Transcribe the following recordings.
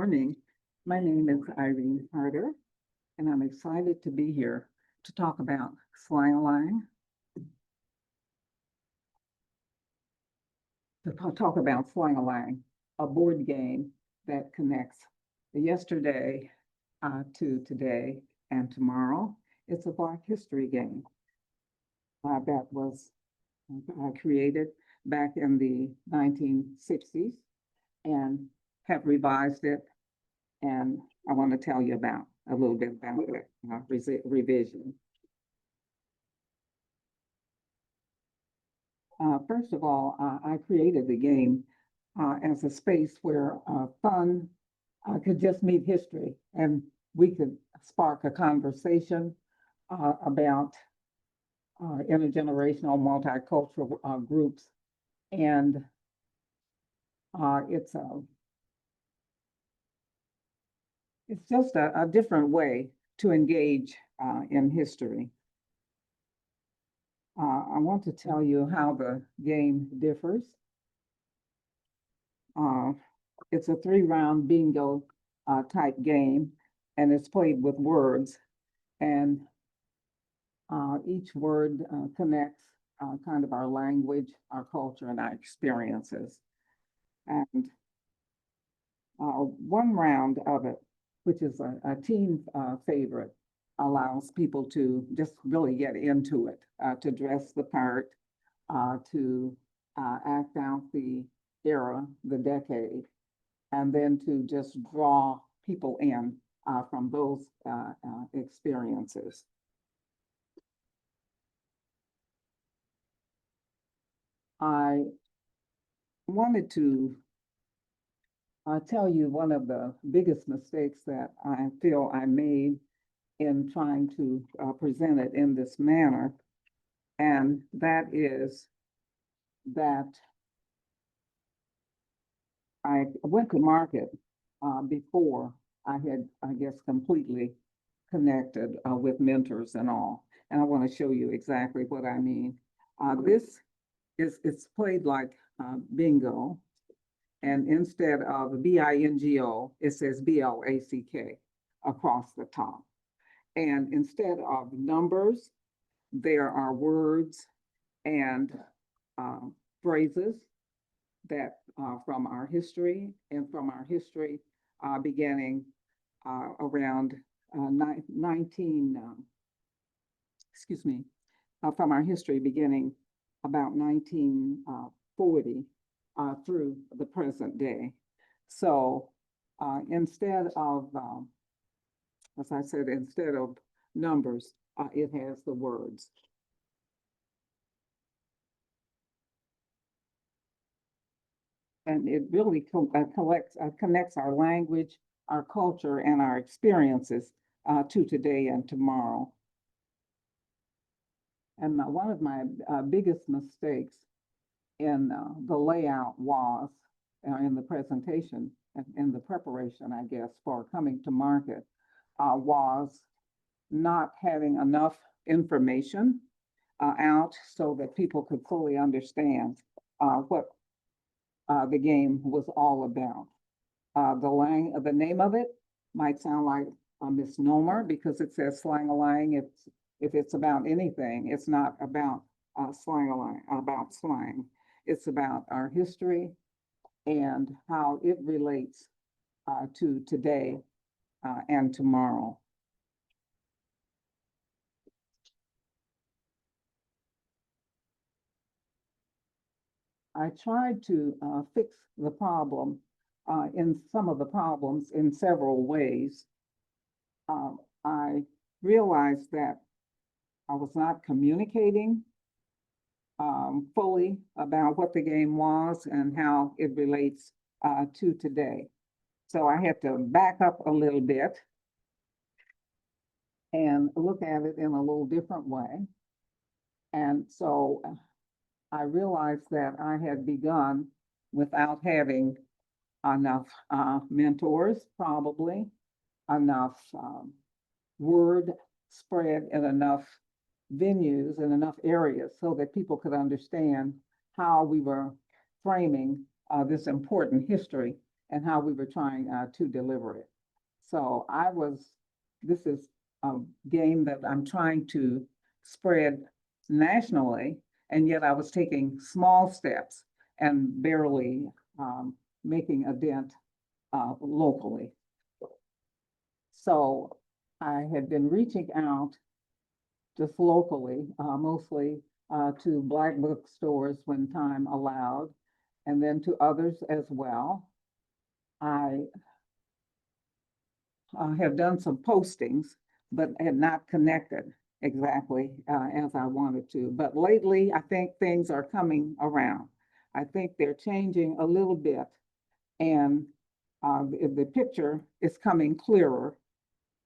Morning. My name is Irene Harder, and I'm excited to be here to talk about Slang-A-Lang, talk about Slang-A-Lang, a board game that connects the yesterday to today and tomorrow. It's a Black history game that was created back in the 1960s and have revised it. And I want to tell you about a little bit about that revision. First of all, I created the game as a space where fun could just meet history and we could spark a conversation about intergenerational, multicultural groups. And it's just a different way to engage in history. I want to tell you how the game differs. It's a 3-round bingo type game, and it's played with words. And each word connects kind of our language, our culture, and our experiences. And one round of it, which is a teen favorite, allows people to just really get into it, to dress the part, to act out the era, the decade, and then to just draw people in from those experiences. I wanted to tell you one of the biggest mistakes that I feel I made in trying to present it in this manner, and that is that I went to market before I had, I guess, completely connected with mentors and all. And I want to show you exactly what I mean. This it's played like bingo, and instead of bingo, it says BLACK across the top. And instead of numbers, there are words and phrases that from our history, and from our history beginning around 19, excuse me, from our history beginning about 1940 through the present day. So instead of, as I said, instead of numbers, it has the words. And it really connects our language, our culture, and our experiences to today and tomorrow. And one of my biggest mistakes in the layout was, in the presentation, in the preparation, I guess, for coming to market, was not having enough information out so that people could fully understand what the game was all about. The name of it might sound like a misnomer because it says Slang-A-Lang. If it's about anything, it's not about Slang-A-Lang, about slang. It's about our history and how it relates to today and tomorrow. I tried to fix the problem in some of the problems in several ways. I realized that I was not communicating fully about what the game was and how it relates to today. So I had to back up a little bit and look at it in a little different way. And so I realized that I had begun without having enough mentors, probably, enough word spread in enough venues and enough areas so that people could understand how we were framing this important history and how we were trying to deliver it. So this is a game that I'm trying to spread nationally, and yet I was taking small steps and barely making a dent locally. So I had been reaching out just locally, mostly to Black bookstores when time allowed, and then to others as well. I have done some postings, but had not connected exactly as I wanted to. But lately, I think things are coming around. I think they're changing a little bit, and the picture is coming clearer,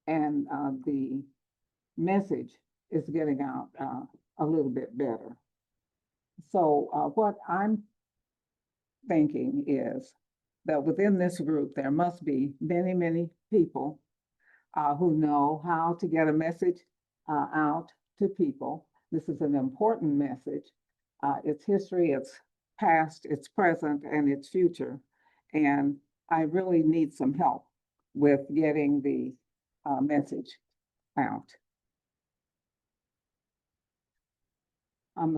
and the message is getting out a little bit better. So what I'm thinking is that within this group, there must be many, many people who know how to get a message out to people. This is an important message. It's history, it's past, it's present, and it's future. And I really need some help with getting the message out.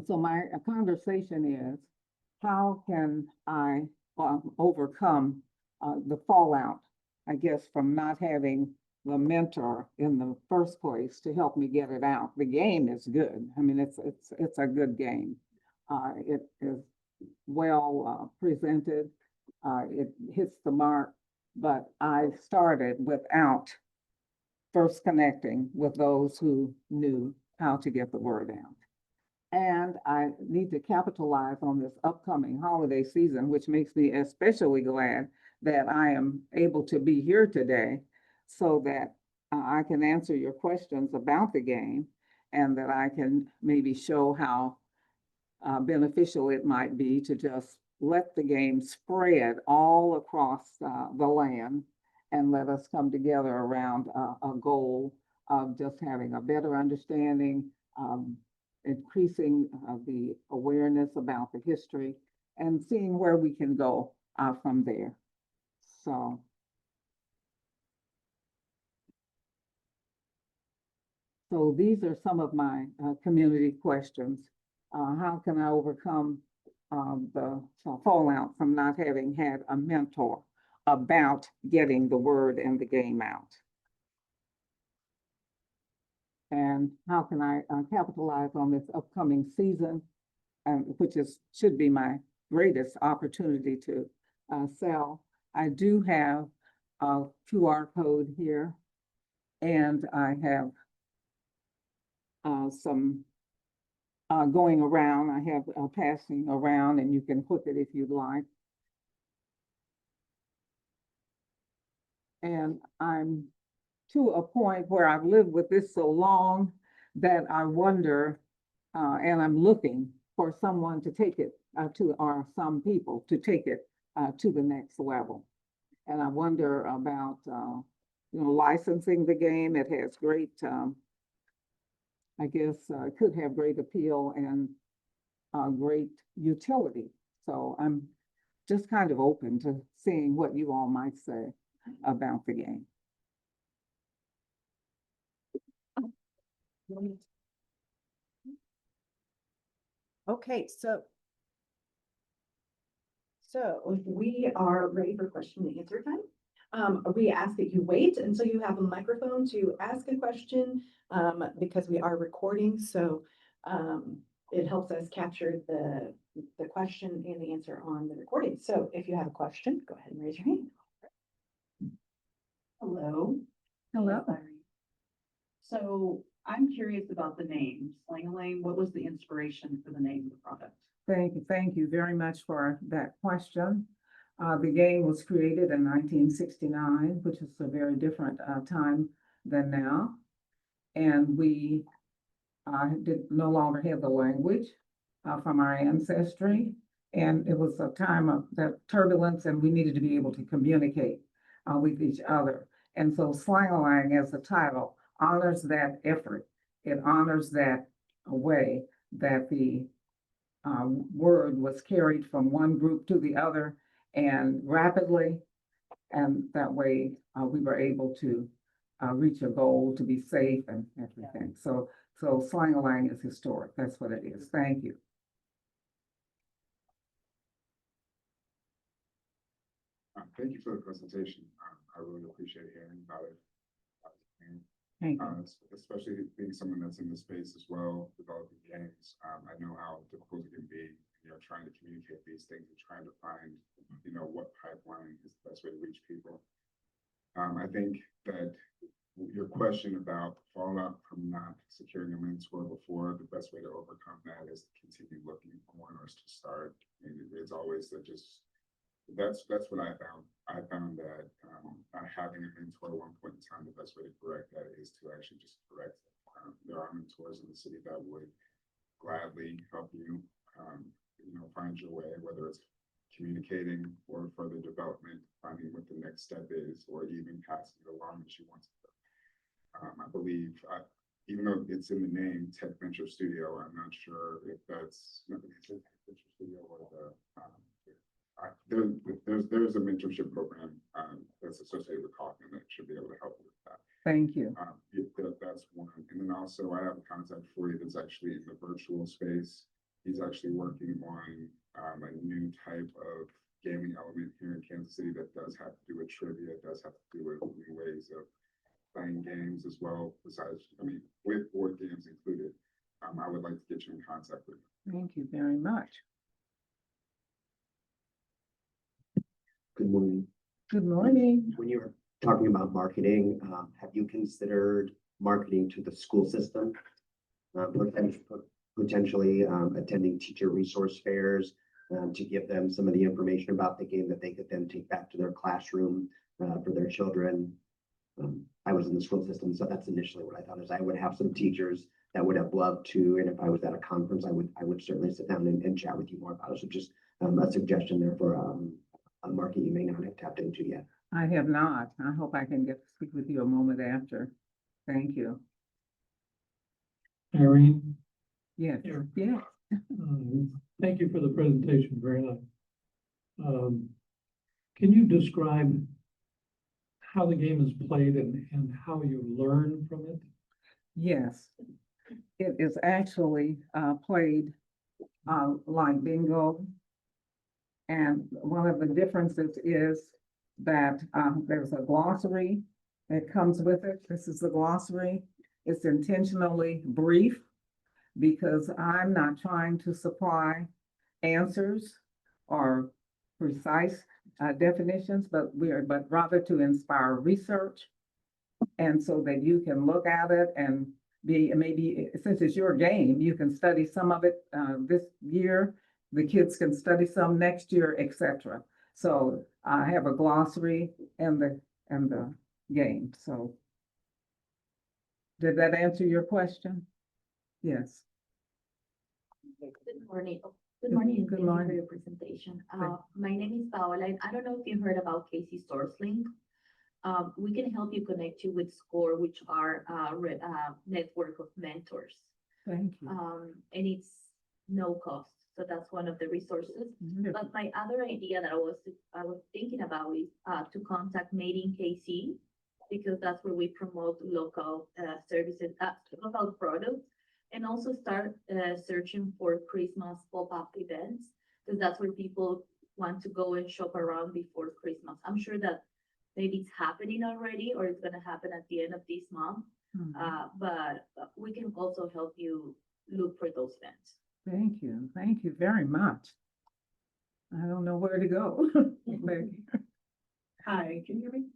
So my conversation is, how can I overcome the fallout, I guess, from not having the mentor in the first place to help me get it out. The game is good. I mean, it's a good game. It is well presented. It hits the mark, but I started without first connecting with those who knew how to get the word out. And I need to capitalize on this upcoming holiday season, which makes me especially glad that I am able to be here today so that I can answer your questions about the game and that I can maybe show how beneficial it might be to just let the game spread all across the land and let us come together around a goal of just having a better understanding, increasing the awareness about the history, and seeing where we can go from there. So these are some of my community questions. How can I overcome the fallout from not having had a mentor about getting the word and the game out? And how can I capitalize on this upcoming season, which should be my greatest opportunity to sell? I do have a QR code here, and I have some going around. I have passing around, and you can click it if you'd like. And I'm to a point where I've lived with this so long that I wonder, and I'm looking for someone to take it or some people to take it to the next level. And I wonder about, licensing the game. It has great, I guess, could have great appeal and great utility. So I'm just kind of open to seeing what you all might say about the game. Okay, so we are ready for question and answer time. We ask that you wait until you have a microphone to ask a question because we are recording. So it helps us capture the question and the answer on the recording. So if you have a question, go ahead and raise your hand. Hello. Hello. So I'm curious about the name Slang-A-Lang. What was the inspiration for the name of the product? Thank you very much for that question. The game was created in 1969, which is a very different time than now. And we no longer have the language from our ancestry. And it was a time of that turbulence, and we needed to be able to communicate with each other. And so Slang-A-Lang as a title honors that effort. It honors that way that the word was carried from one group to the other and rapidly And that way, we were able to reach a goal to be safe and everything. So Slang-A-Lang is historic. That's what it is. Thank you. Thank you for the presentation. I really appreciate hearing about it. Thank you. Especially being someone that's in the space as well, developing games. I know how difficult it can be, trying to communicate these things and trying to find, what pipeline is the best way to reach people. I think that your question about fallout from not securing a mentor before, the best way to overcome that is to continue looking for corners to start. And it's always that's what I found. I found that having a mentor at one point in time, the best way to correct that is to actually just correct it. There are mentors in the city that would gladly help you, find your way, whether it's communicating or further development, finding what the next step is, or even passing it along as you want to. I believe, even though it's in the name Tech Venture Studio, I'm not sure if that's Tech Venture Studio or there's a mentorship program that's associated with Kaufman that should be able to help you with that. Thank you. That's one. And then also I have a contact for you that's actually in the virtual space. He's actually working on a new type of gaming element here in Kansas City that does have to do with trivia, does have to do with new ways of playing games as well, besides, with board games included. I would like to get you in contact with him. Thank you very much. Good morning. Good morning. When you were talking about marketing, have you considered marketing to the school system? Potentially attending teacher resource fairs to give them some of the information about the game that they could then take back to their classroom for their children. I was in the school system, so that's initially what I thought is I would have some teachers that would have loved to, and if I was at a conference, I would certainly sit down and chat with you more about it. So just a suggestion there for a market you may not have tapped into yet. I have not. I hope I can get to speak with you a moment after. Thank you. Irene, Yes. Here. Yeah. thank you for the presentation, very nice. Can you describe how the game is played and how you learn from it? Yes. It is actually played like bingo. And one of the differences is that there's a glossary that comes with it. This is the glossary. It's intentionally brief because I'm not trying to supply answers or precise definitions, but rather to inspire research. And so that you can look at it and maybe since it's your game, you can study some of it this year. The kids can study some next year, etc. So I have a glossary and the game. So did that answer your question? Yes. Good morning. Good morning. and Good thank you morning. for your presentation. Thank My name is Paola, and I don't know if you heard about Casey SourceLink. We can help you connect you with SCORE, which are network of mentors. Thank you. And it's no cost. So that's one of the resources. Wonderful. But my other idea that I was thinking about is to contact Made in KC, because that's where we promote local services, local products, and also start searching for Christmas pop-up events, because that's where people want to go and shop around before Christmas. I'm sure that maybe it's happening already or it's going to happen at the end of this month, but we can also help you look for those events. Thank you. Thank you very much. I don't know where to go. Hi, can you hear me?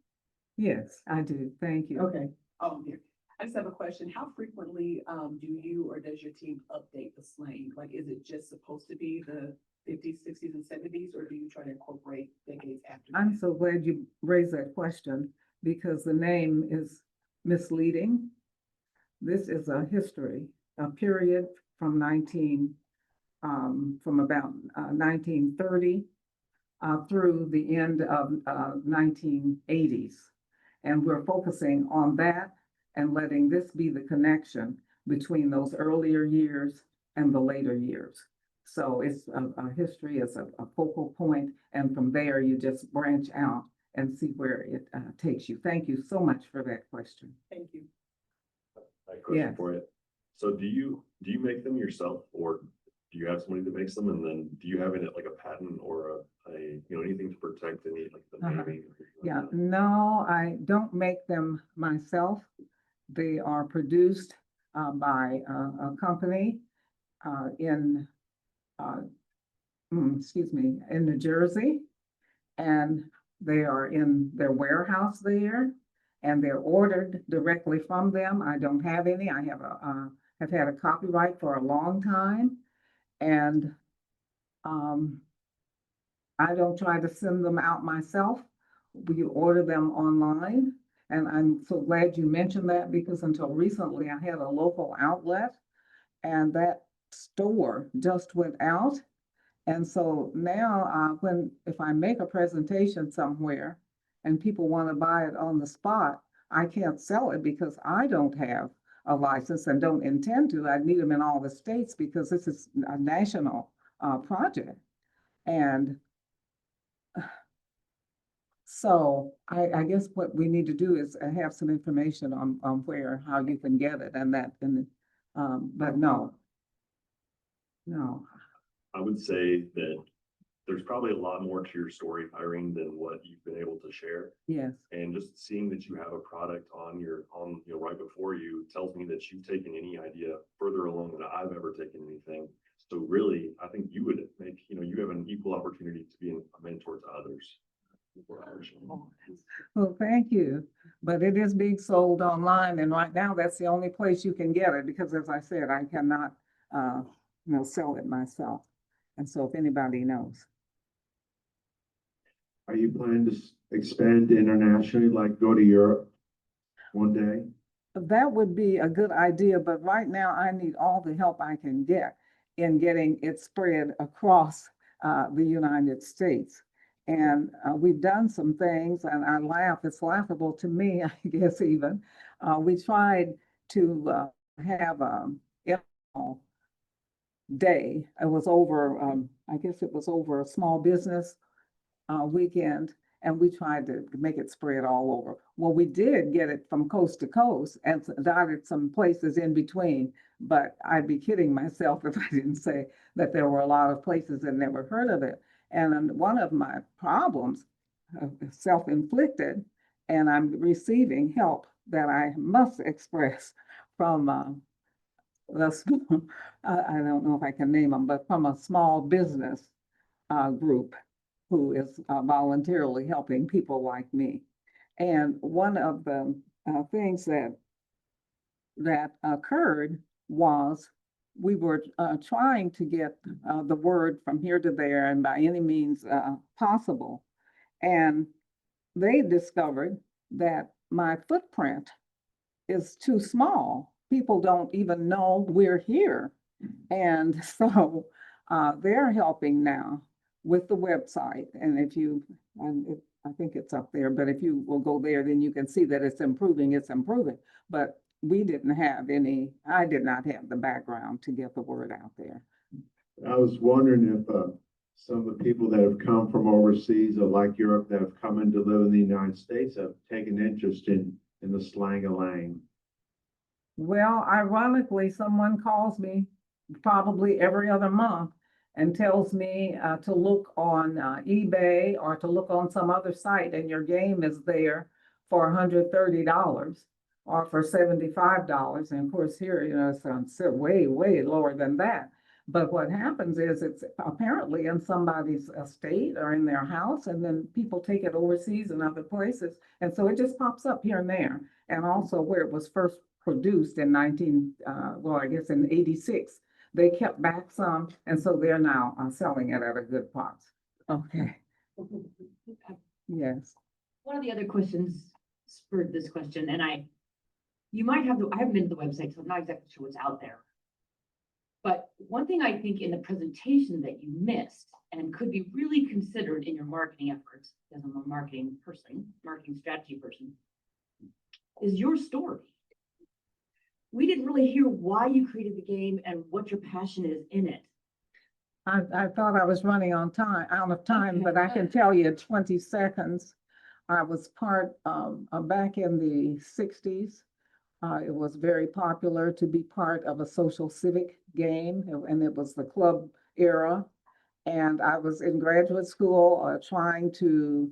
Yes, I do. Thank you. Okay. Oh, here. I just have a question. How frequently do you or does your team update the slang? Like, is it just supposed to be the 50s, 60s, and 70s, or do you try to incorporate decades after I'm that? so glad you raised that question because the name is misleading. This is a history, a period from about 1930 through the end of 1980s. And we're focusing on that and letting this be the connection between those earlier years and the later years. So it's a history, it's a focal point, and from there you just branch out and see where it takes you. Thank you so much for that question. Thank you. I have a question Yes. for you. So do you make them yourself, or do you have somebody that makes them? And then do you have it like a patent or anything to protect any like the Uh-huh. naming? or anything like Yeah, that? no, I don't make them myself. They are produced by a company in, in New Jersey. And they are in their warehouse there, and they're ordered directly from them. I don't have any. I have had a copyright for a long time, and I don't try to send them out myself. We order them online, and I'm so glad you mentioned that, because until recently I had a local outlet, and that store just went out. And so now, if I make a presentation somewhere and people want to buy it on the spot, I can't sell it because I don't have a license and don't intend to. I need them in all the states because this is a national project. And so I guess what we need to do is have some information on how you can get it and that, but no. I would say that there's probably a lot more to your story, Irene, than what you've been able to share. Yes. And just seeing that you have a product right before you tells me that you've taken any idea further along than I've ever taken anything. So really, I think you would make, you have an equal opportunity to be a mentor to others. Well, thank you. But it is being sold online, and right now that's the only place you can get it, because as I said, I cannot, sell it myself. And so if anybody knows. Are you planning to expand internationally, like go to Europe one day? That would be a good idea, but right now I need all the help I can get in getting it spread across the United States. And we've done some things, and I laugh, it's laughable to me, I guess even. We tried to have a day. It was over, I guess it was over a small business weekend, and we tried to make it spread all over. Well, we did get it from coast to coast and dotted some places in between, but I'd be kidding myself if I didn't say that there were a lot of places that never heard of it. And one of my problems, self-inflicted, and I'm receiving help that I must express from I don't know if I can name them, but from a small business group who is voluntarily helping people like me. And one of the things that occurred was we were trying to get the word from here to there and by any means possible. And they discovered that my footprint is too small. People don't even know we're here. And so they're helping now with the website. And I think it's up there, but if you will go there, then you can see that it's improving. But we didn't have I did not have the background to get the word out there. I was wondering if some of the people that have come from overseas or like Europe that have come in to live in the United States have taken interest in the Slang-A-Lang. Well, ironically, someone calls me probably every other month and tells me to look on eBay or to look on some other site, and your game is there for $130 or for $75. And of course here, it's way, way lower than that. But what happens is it's apparently in somebody's estate or in their house, and then people take it overseas and other places. And so it just pops up here and there. And also where it was first produced in in 86, they kept back some. And so they're now selling it at a good price. Okay. Yes. One of the other questions spurred this question, and I haven't been to the website, so I'm not exactly sure what's out there. But one thing I think in the presentation that you missed and could be really considered in your marketing efforts, because I'm a marketing strategy person, is your story. We didn't really hear why you created the game and what your passion is in it. I thought I was running out of time, but I can tell you in 20 seconds. I was part of, back in the sixties, it was very popular to be part of a social civic game, and it was the club era. And I was in graduate school, trying to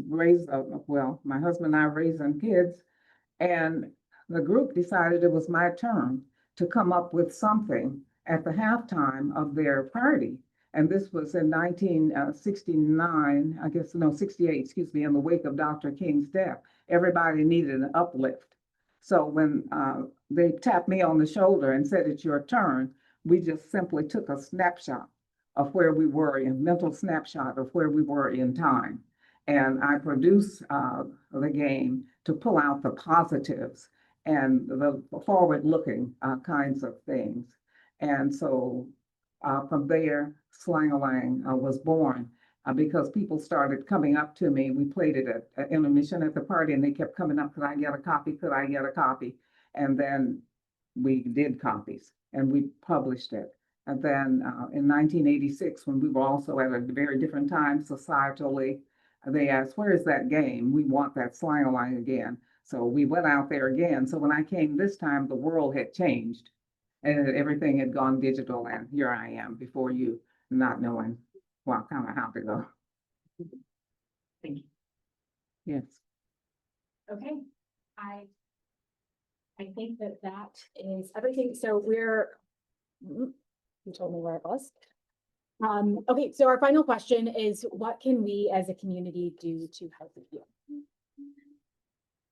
raise, well, my husband and I raising kids, and the group decided it was my turn to come up with something at the halftime of their party. And this was in 1969, I guess, no, 68, excuse me, in the wake of Dr. King's death. Everybody needed an uplift. So when they tapped me on the shoulder and said, it's your turn, we just simply took a snapshot of where we were, a mental snapshot of where we were in time. And I produced the game to pull out the positives and the forward-looking kinds of things. And so from there, Slang-A-Lang was born because people started coming up to me. We played it at intermission at the party, and they kept coming up, could I get a copy? Could I get a copy? And then we did copies and we published it. And then in 1986, when we were also at a very different time societally, they asked, where is that game? We want that Slang-A-Lang again. So we went out there again. So when I came this time, the world had changed and everything had gone digital. And here I am before you, not knowing, well, kind of how to go. Thank you. Yes. Okay, I think that that is everything. So you told me where it was. Okay, so our final question is, what can we as a community do to help you?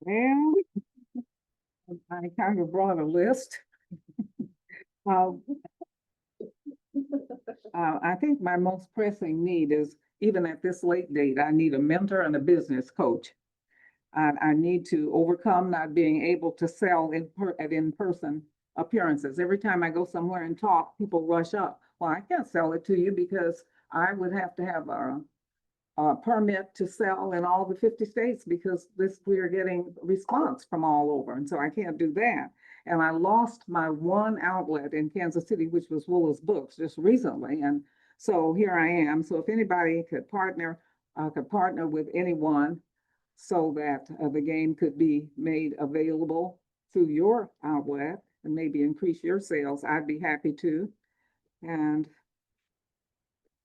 Well, I kind of brought a list. I think my most pressing need is, even at this late date, I need a mentor and a business coach. I need to overcome not being able to sell at in-person appearances. Every time I go somewhere and talk, people rush up. Well, I can't sell it to you because I would have to have a permit to sell in all the 50 states because we are getting response from all over. And so I can't do that. And I lost my one outlet in Kansas City, which was Willis Books, just recently. And so here I am. So if anybody could partner with anyone so that the game could be made available through your outlet and maybe increase your sales, I'd be happy to. And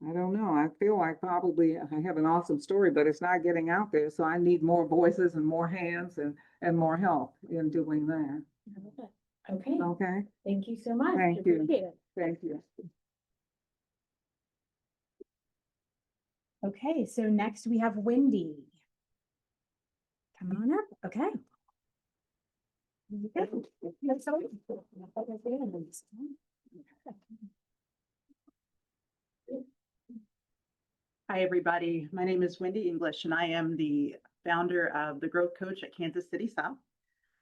I don't know, I feel like probably I have an awesome story, but it's not getting out there. So I need more voices and more hands and more help in doing that. Okay, Okay, thank you so much. Thank you. Appreciate it. thank you. Okay, so next we have Wendy. Come on up, okay. Hi, everybody. My name is Wendy English, and I am the founder of the Growth Coach at Kansas City South.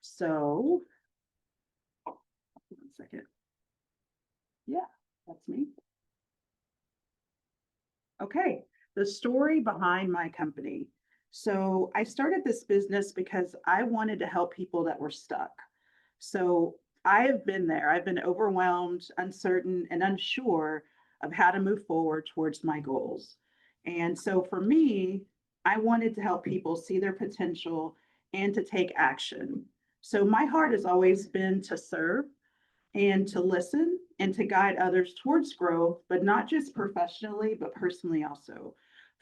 So, one second. Yeah, that's me. Okay, the story behind my company. So I started this business because I wanted to help people that were stuck. So I have been there. I've been overwhelmed, uncertain, and unsure of how to move forward towards my goals. And so for me, I wanted to help people see their potential and to take action. So my heart has always been to serve and to listen and to guide others towards growth, but not just professionally, but personally also.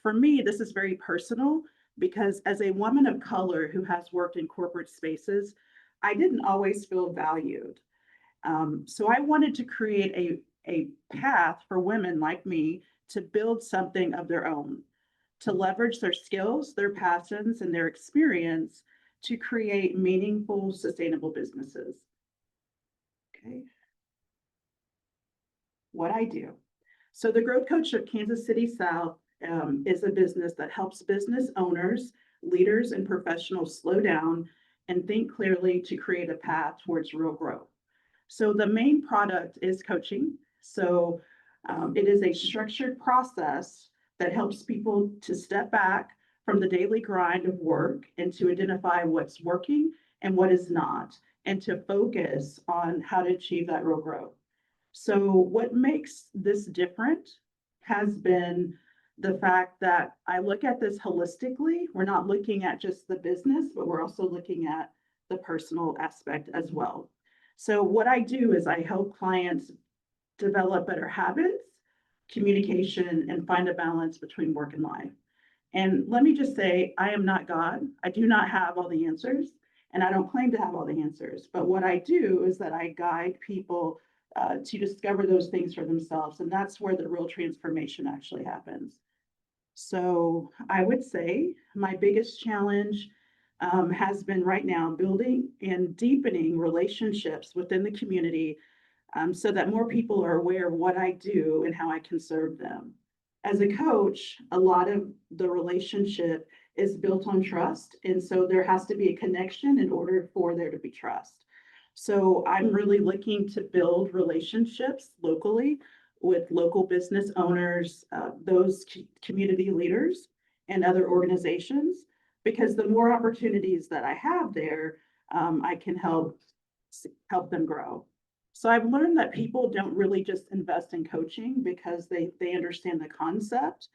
For me, this is very personal because as a woman of color who has worked in corporate spaces, I didn't always feel valued. So I wanted to create a path for women like me to build something of their own, to leverage their skills, their passions, and their experience to create meaningful, sustainable businesses. Okay. What I do. So the Growth Coach of Kansas City South is a business that helps business owners, leaders, and professionals slow down and think clearly to create a path towards real growth. So the main product is coaching. So it is a structured process that helps people to step back from the daily grind of work and to identify what's working and what is not, and to focus on how to achieve that real growth. So what makes this different has been the fact that I look at this holistically. We're not looking at just the business, but we're also looking at the personal aspect as well. So what I do is I help clients develop better habits, communication, and find a balance between work and life. And let me just say, I am not God. I do not have all the answers, and I don't claim to have all the answers. But what I do is that I guide people to discover those things for themselves. And that's where the real transformation actually happens. So I would say my biggest challenge has been right now building and deepening relationships within the community so that more people are aware of what I do and how I can serve them. As a coach, a lot of the relationship is built on trust. And so there has to be a connection in order for there to be trust. So I'm really looking to build relationships locally with local business owners, those community leaders and other organizations, because the more opportunities that I have there, I can help them grow. So I've learned that people don't really just invest in coaching because they understand the concept.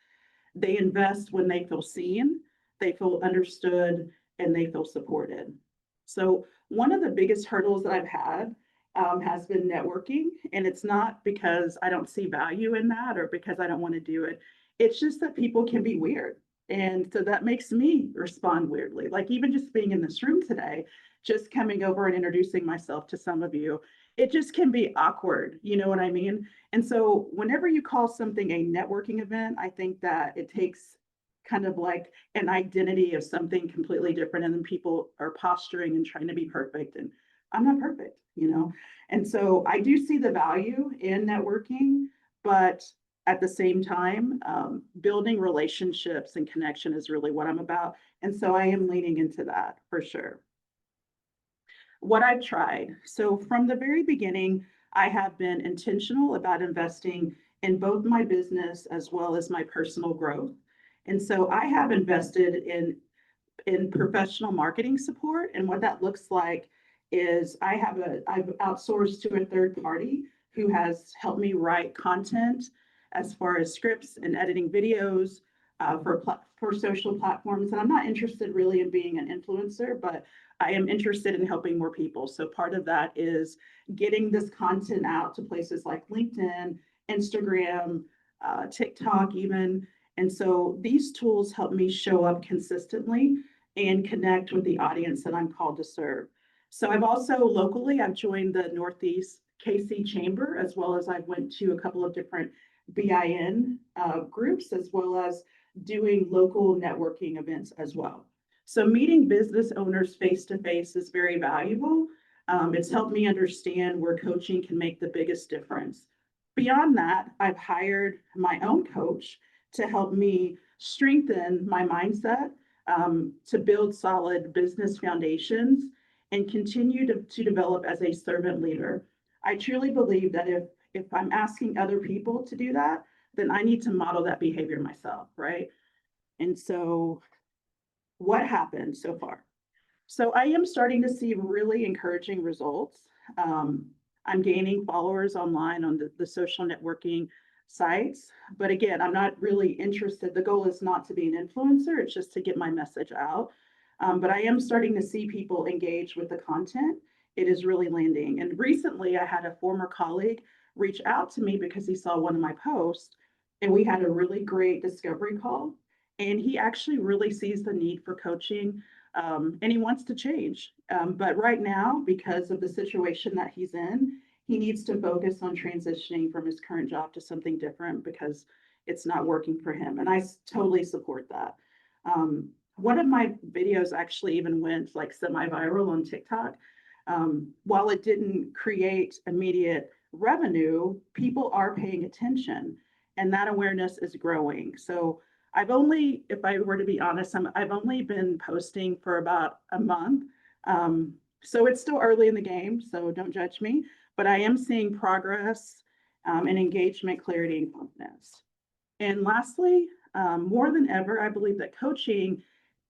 They invest when they feel seen, they feel understood, and they feel supported. So one of the biggest hurdles that I've had has been networking. And it's not because I don't see value in that or because I don't want to do it. It's just that people can be weird. And so that makes me respond weirdly. Like even just being in this room today, just coming over and introducing myself to some of you, it just can be awkward. You know what I mean? And so whenever you call something a networking event, I think that it takes kind of like an identity of something completely different. And then people are posturing and trying to be perfect. And I'm not perfect, you know? And so I do see the value in networking, but at the same time, building relationships and connection is really what I'm about. And so I am leaning into that for sure. What I've tried. So from the very beginning, I have been intentional about investing in both my business as well as my personal growth. And so I have invested in professional marketing support. And what that looks like is I've outsourced to a third party who has helped me write content as far as scripts and editing videos for social platforms. And I'm not interested really in being an influencer, but I am interested in helping more people. So part of that is getting this content out to places like LinkedIn, Instagram, TikTok even. And so these tools help me show up consistently and connect with the audience that I'm called to serve. So I've also I've joined the Northeast KC Chamber, as well as I've went to a couple of different BIN groups, as well as doing local networking events as well. So meeting business owners face to face is very valuable. It's helped me understand where coaching can make the biggest difference. Beyond that, I've hired my own coach to help me strengthen my mindset, to build solid business foundations and continue to develop as a servant leader. I truly believe that if I'm asking other people to do that, then I need to model that behavior myself, right? And so what happened so far? So I am starting to see really encouraging results. I'm gaining followers online on the social networking sites. But again, I'm not really interested. The goal is not to be an influencer. It's just to get my message out. But I am starting to see people engage with the content. It is really landing. And recently I had a former colleague reach out to me because he saw one of my posts and we had a really great discovery call. And he actually really sees the need for coaching and he wants to change. But right now, because of the situation that he's in, he needs to focus on transitioning from his current job to something different because it's not working for him. And I totally support that. One of my videos actually even went like semi-viral on TikTok. While it didn't create immediate revenue, people are paying attention and that awareness is growing. So if I were to be honest, I've only been posting for about a month. So it's still early in the game, so don't judge me, but I am seeing progress and engagement, clarity, and confidence. And lastly, more than ever, I believe that coaching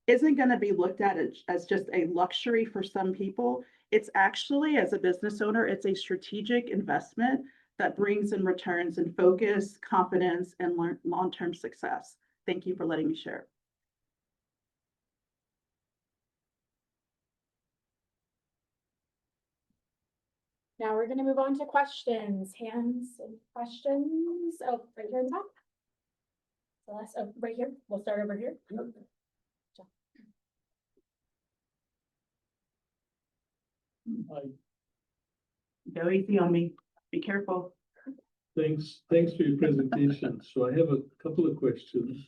isn't going to be looked at as just a luxury for some people. It's actually, as a business owner, it's a strategic investment that brings in returns in focus, confidence, and long-term success. Thank you for letting me share. Now we're gonna move on to questions, hands and questions. Oh, right here in the back. Celeste, oh, right here. We'll start over here. Go easy on me. Be careful. Thanks for your presentation. So I have a couple of questions.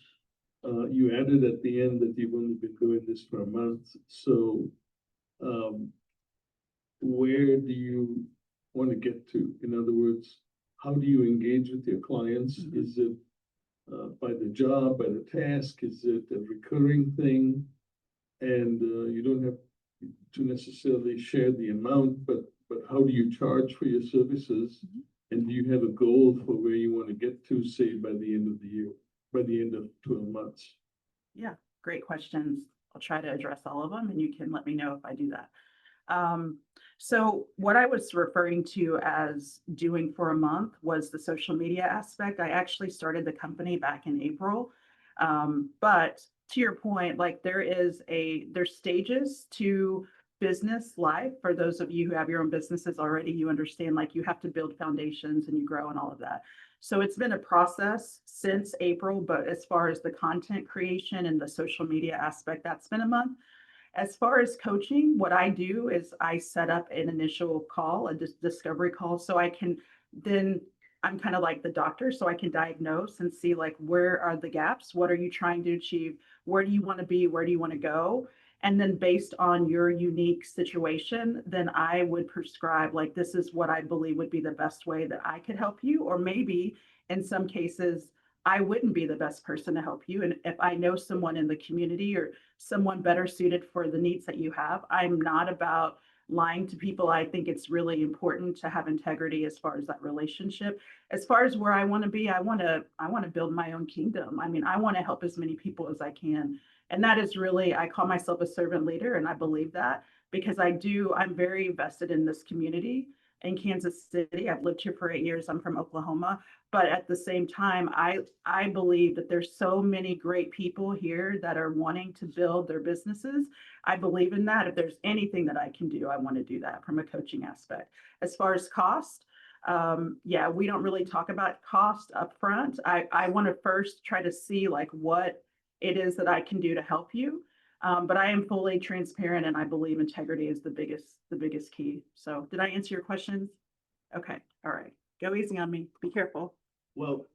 You added at the end that you've only been doing this for a month, so where do you want to get to? In other words, how do you engage with your clients? Is it by the job, by the task? Is it a recurring thing? And you don't have to necessarily share the amount, but how do you charge for your services? And do you have a goal for where you want to get to, say, by the end of the year, by the end of 12 months? Yeah, great questions. I'll try to address all of them and you can let me know if I do that. So what I was referring to as doing for a month was the social media aspect. I actually started the company back in April. But to your point, like there's stages to business life. For those of you who have your own businesses already, you understand like you have to build foundations and you grow and all of that. So it's been a process since April, but as far as the content creation and the social media aspect, that's been a month. As far as coaching, what I do is I set up an initial call, a discovery call, so I can then, I'm kind of like the doctor, so I can diagnose and see like, where are the gaps? What are you trying to achieve? Where do you want to be? Where do you want to go? And then based on your unique situation, then I would prescribe like, this is what I believe would be the best way that I could help you. Or maybe in some cases, I wouldn't be the best person to help you. And if I know someone in the community or someone better suited for the needs that you have, I'm not about lying to people. I think it's really important to have integrity as far as that relationship. As far as where I want to be, I want to build my own kingdom. I mean, I want to help as many people as I can. And that is really, I call myself a servant leader, and I believe that because I'm very invested in this community in Kansas City. I've lived here for 8 years. I'm from Oklahoma. But at the same time, I believe that there's so many great people here that are wanting to build their businesses. I believe in that. If there's anything that I can do, I want to do that from a coaching aspect. As far as cost, yeah, we don't really talk about cost up front. I want to first try to see like what it is that I can do to help you. But I am fully transparent and I believe integrity is the biggest key. So did I answer your questions? Okay. All right. Go easy on me. Be careful. Well,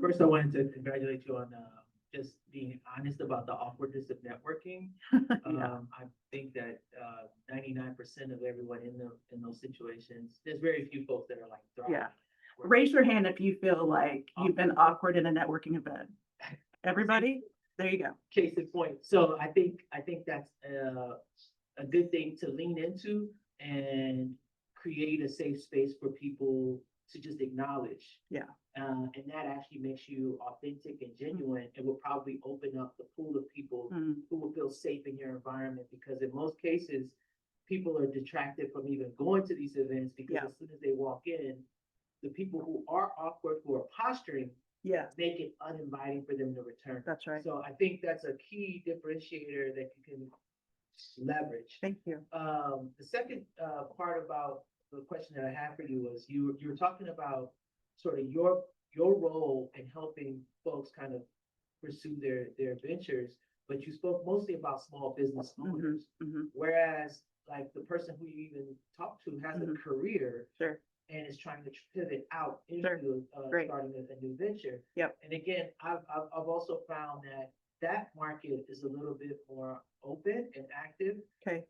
first I wanted to congratulate you on just being honest about the awkwardness of networking. Yeah. I think that 99% of everyone in those situations, there's very few folks that are like thriving. Yeah. Raise your hand if you feel like you've been awkward in a networking event. Everybody, there you go. Case in point. So I think that's a good thing to lean into and create a safe space for people to just acknowledge. Yeah. And that actually makes you authentic and genuine and will probably open up the pool of people who will feel safe in your environment, because in most cases, people are detracted from even going to these events because as soon as they walk in, the people who are awkward, who are posturing, make it uninviting for them to return. That's right. So I think that's a key differentiator that you can leverage. Thank you. The second part about the question that I have for you was you were talking about sort of your role in helping folks kind of pursue their ventures, but you spoke mostly about small business owners, whereas like the person who you even talked to has a career and is trying to pivot out into starting a new venture. And again, I've also found that market is a little bit more open and active. Takes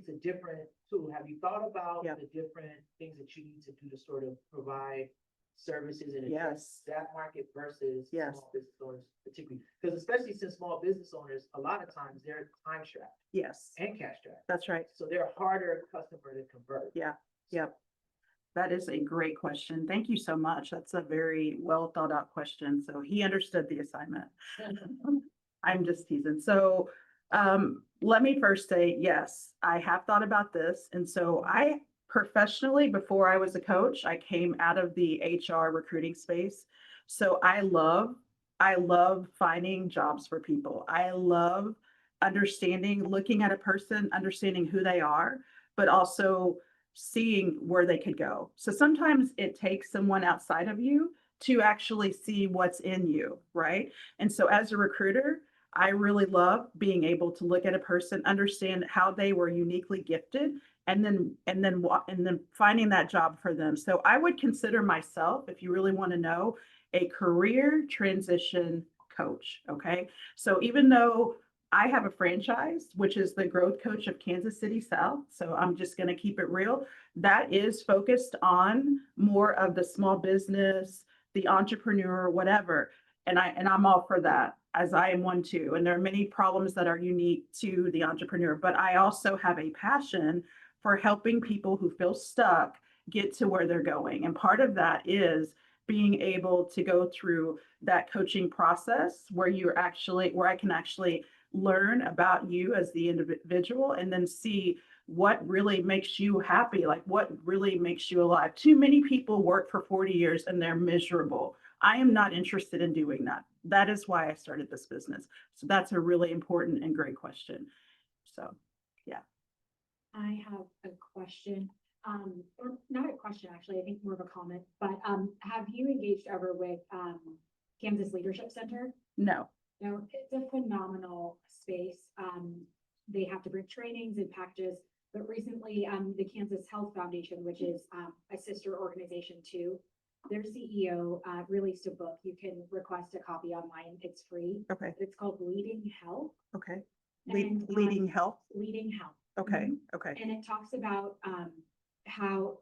a different tool. Have you thought about the different things that you need to do to sort of provide services and address that market versus small business owners, particularly? Because especially since small business owners, a lot of times they're time strapped. And cash strapped. That's right. So they're a harder customer to convert. That is a great question. Thank you so much. That's a very well thought out question. So he understood the assignment. I'm just teasing. So let me first say, yes, I have thought about this. And so I professionally, before I was a coach, I came out of the HR recruiting space. So I love I love finding jobs for people. I love understanding, looking at a person, understanding who they are, but also seeing where they could go. So sometimes it takes someone outside of you to actually see what's in you, right? And so as a recruiter, I really love being able to look at a person, understand how they were uniquely gifted, and then finding that job for them. So I would consider myself, if you really want to know, a career transition coach. Okay. So even though I have a franchise, which is the growth coach of Kansas City South, so I'm just going to keep it real, that is focused on more of the small business, the entrepreneur, whatever. And I'm all for that, as I am one too. And there are many problems that are unique to the entrepreneur, but I also have a passion for helping people who feel stuck get to where they're going. And part of that is being able to go through that coaching process where I can actually learn about you as the individual and then see what really makes you happy, like what really makes you alive. Too many people work for 40 years and they're miserable. I am not interested in doing that. That is why I started this business. So that's a really important and great question. So, yeah. I have a question, or not a question, actually, I think more of a comment, but have you engaged ever with Kansas Leadership Center? No. No, it's a phenomenal space. They have different trainings and packages, but recently the Kansas Health Foundation, which is a sister organization too, their CEO released a book. You can request a copy online. It's free. Okay. It's called Leading Health. Okay. And, Leading health. Leading Health. Okay. Okay. And it talks about how,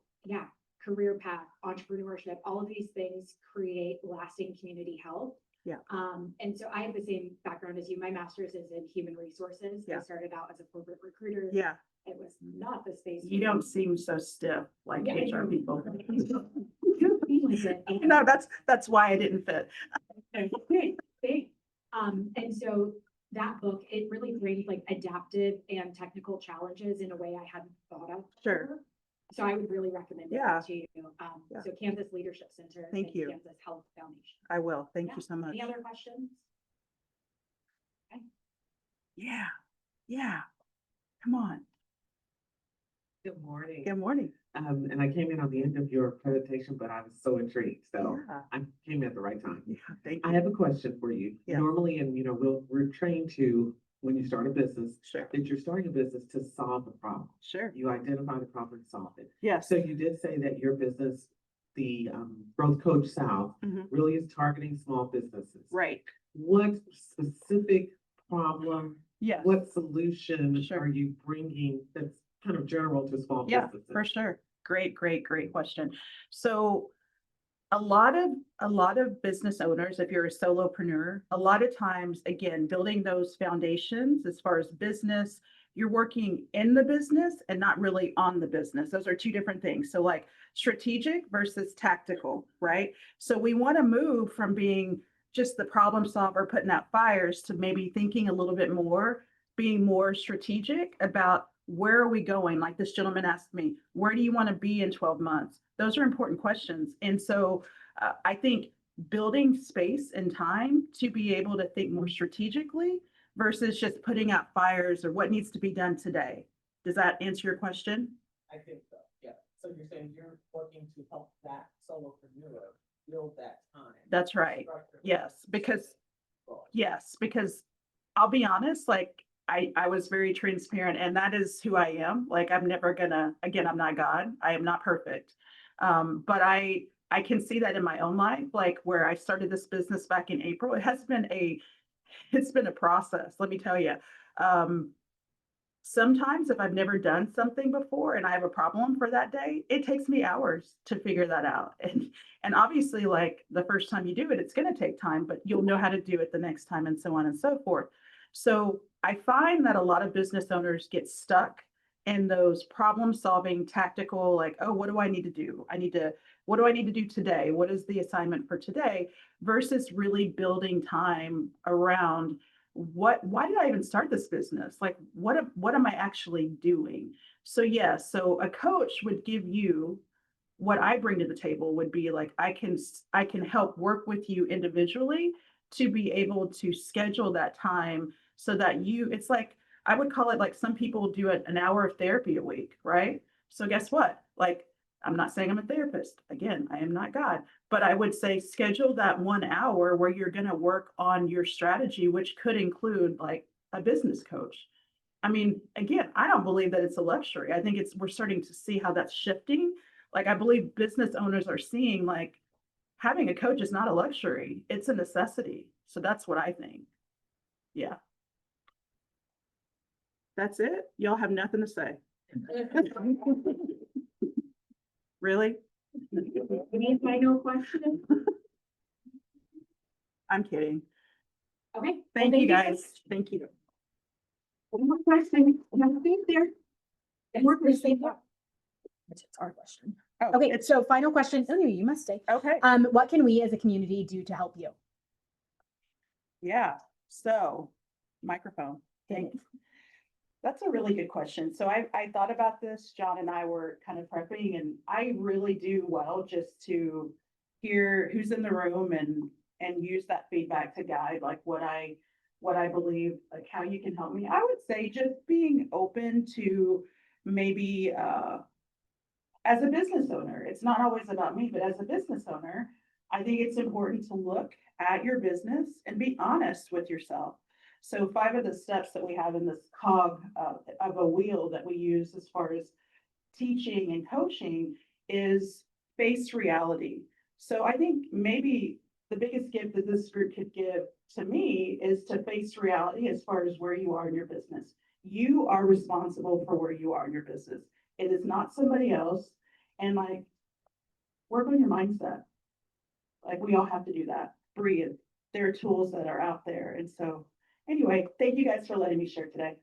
career path, entrepreneurship, all of these things create lasting community health. Yeah. And so I have the same background as you. My master's is in human resources. Yeah. I started out as a corporate recruiter. Yeah. It was not the space. You don't seem so stiff like Yeah, HR people. You feel like it. No, that's why I didn't fit. Big. And so that book, it really brings like adaptive and technical challenges in a way I hadn't thought of. Sure. before. So I would really recommend Yeah. it to you. Yeah. So Kansas Leadership Center. Thank and you. Kansas Health Foundation. I will. Thank Yeah. you so much. Any other questions? Yeah. Yeah. Come on. Good morning. Good morning. And I came in on the end of your presentation, but I was so intrigued, so Yeah. I came in at the right time. Yeah. Thank I you. have a question for you. Yeah. Normally, and we're trained to, when you start a business, Sure. that you're starting a business to solve a problem. Sure. You identify the problem and solve it. Yes. So you did say that your business, the Growth Coach South, Mhm. really is targeting small businesses. Right. What specific problem, Yes. what solution Sure. are you bringing that's kind of general to small Yeah, businesses? for sure. Great question. So a lot of business owners, if you're a solopreneur, a lot of times, again, building those foundations as far as business, you're working in the business and not really on the business. Those are two different things. So like strategic versus tactical, right? So we want to move from being just the problem solver, putting out fires, to maybe thinking a little bit more, being more strategic about where are we going? Like this gentleman asked me, where do you want to be in 12 months? Those are important questions. And so I think building space and time to be able to think more strategically versus just putting out fires or what needs to be done today. Does that answer your question? I think so, yeah. So you're saying you're working to help that solopreneur build that time. That's right. Yes, because I'll be honest, like I was very transparent, and that is who I am. Like I'm never gonna, again, I'm not God. I am not perfect. But I can see that in my own life, like where I started this business back in April. It's been a process, let me tell you. Sometimes if I've never done something before and I have a problem for that day, it takes me hours to figure that out. And obviously, like the first time you do it, it's going to take time, but you'll know how to do it the next time and so on and so forth. So I find that a lot of business owners get stuck in those problem solving tactical, like, oh, what do I need to do? What do I need to do today? What is the assignment for today? Versus really building time around why did I even start this business? Like, what am I actually doing? So yes, so a coach would give you what I bring to the table would be like, I can help work with you individually to be able to schedule that time so that it's like, I would call it like some people do an hour of therapy a week, right? So guess what? Like, I'm not saying I'm a therapist. Again, I am not God, but I would say schedule that 1 hour where you're going to work on your strategy, which could include like a business coach. I mean, again, I don't believe that it's a luxury. I think we're starting to see how that's shifting. Like, I believe business owners are seeing like having a coach is not a luxury. It's a necessity. So that's what I think. Yeah. That's it. Y'all have nothing to say. Really? Any final question? I'm kidding. Okay. Thank you guys. Thank you. One more question. Have a there. And we're going to say that. It's our question. Oh, Okay, so final question. Oh, you must stay. Okay. What can we as a community do to help you? Yeah. So microphone. Thanks. That's a really good question. So I thought about this. John and I were kind of prepping, and I really do well just to hear who's in the room and use that feedback to guide like what I believe, like how you can help me. I would say just being open to maybe as a business owner, it's not always about me, but as a business owner, I think it's important to look at your business and be honest with yourself. So 5 of the steps that we have in this cog of a wheel that we use as far as teaching and coaching is face reality. So I think maybe the biggest gift that this group could give to me is to face reality as far as where you are in your business. You are responsible for where you are in your business. It is not somebody else. And like, work on your mindset. Like, we all have to do that. Breathe. There are tools that are out there. And so anyway, thank you guys for letting me share today.